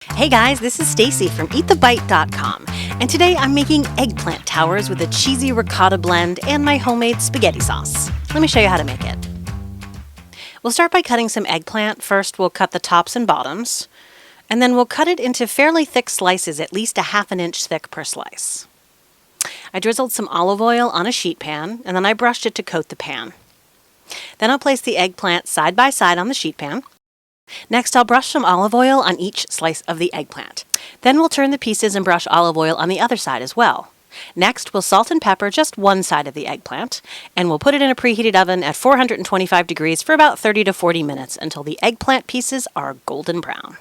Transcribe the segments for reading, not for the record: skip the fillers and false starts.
Hey guys, this is Stacy from EatTheBite.com, and today I'm making eggplant towers with a cheesy ricotta blend and my homemade spaghetti sauce. Let me show you how to make it. We'll start by cutting some eggplant. First we'll cut the tops and bottoms, and then we'll cut it into fairly thick slices, at least a ½ inch thick per slice. I drizzled some olive oil on a sheet pan, and then I brushed it to coat the pan. Then I'll place the eggplant side by side on the sheet pan. Next, I'll brush some olive oil on each slice of the eggplant. Then we'll turn the pieces and brush olive oil on the other side as well. Next, we'll salt and pepper just one side of the eggplant, and we'll put it in a preheated oven at 425 degrees for about 30 to 40 minutes until the eggplant pieces are golden brown.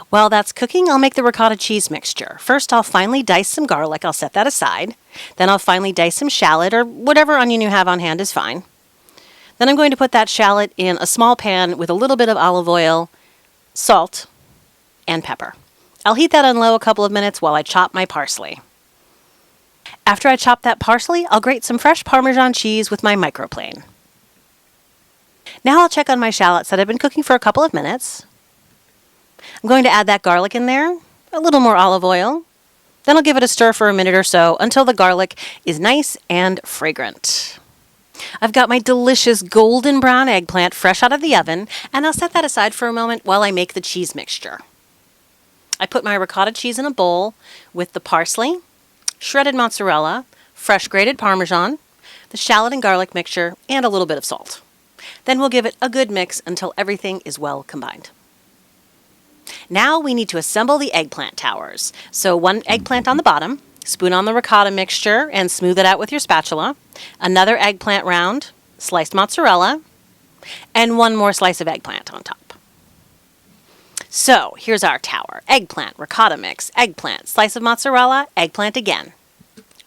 While that's cooking, I'll make the ricotta cheese mixture. First, I'll finely dice some garlic. I'll set that aside. Then I'll finely dice some shallot, or whatever onion you have on hand is fine. Then I'm going to put that shallot in a small pan with a little bit of olive oil, salt, and pepper. I'll heat that on low a couple of minutes while I chop my parsley. After I chop that parsley, I'll grate some fresh Parmesan cheese with my microplane. Now I'll check on my shallots that have been cooking for a couple of minutes. I'm going to add that garlic in there, a little more olive oil. Then I'll give it a stir for a minute or so until the garlic is nice and fragrant. I've got my delicious golden brown eggplant fresh out of the oven, and I'll set that aside for a moment while I make the cheese mixture. I put my ricotta cheese in a bowl with the parsley, shredded mozzarella, fresh grated Parmesan, the shallot and garlic mixture, and a little bit of salt. Then we'll give it a good mix until everything is well combined. Now we need to assemble the eggplant towers. So one eggplant on the bottom, spoon on the ricotta mixture and smooth it out with your spatula, another eggplant round, sliced mozzarella, and one more slice of eggplant on top. So here's our tower. Eggplant, ricotta mix, eggplant, slice of mozzarella, eggplant again.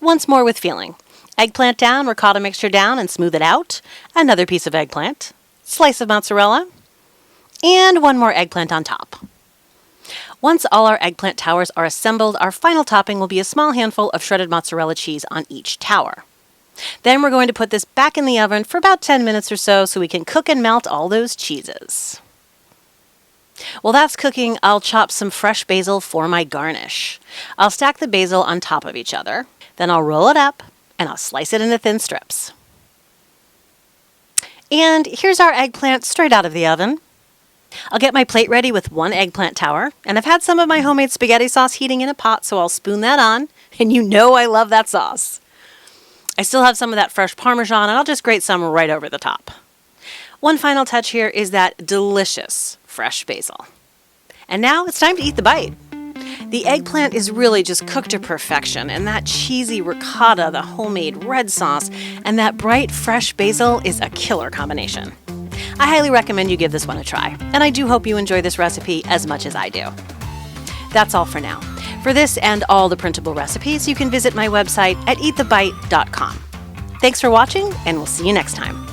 Once more with feeling. Eggplant down, ricotta mixture down and smooth it out, another piece of eggplant, slice of mozzarella, and one more eggplant on top. Once all our eggplant towers are assembled, our final topping will be a small handful of shredded mozzarella cheese on each tower. Then we're going to put this back in the oven for about 10 minutes or so we can cook and melt all those cheeses. While that's cooking, I'll chop some fresh basil for my garnish. I'll stack the basil on top of each other. Then I'll roll it up and I'll slice it into thin strips. And here's our eggplant straight out of the oven. I'll get my plate ready with one eggplant tower, and I've had some of my homemade spaghetti sauce heating in a pot, so I'll spoon that on, and you know I love that sauce. I still have some of that fresh Parmesan, and I'll just grate some right over the top. One final touch here is that delicious fresh basil. And now it's time to eat the bite. The eggplant is really just cooked to perfection, and that cheesy ricotta, the homemade red sauce, and that bright fresh basil is a killer combination. I highly recommend you give this one a try, and I do hope you enjoy this recipe as much as I do. That's all for now. For this and all the printable recipes, you can visit my website at EatTheBite.com. Thanks for watching, and we'll see you next time.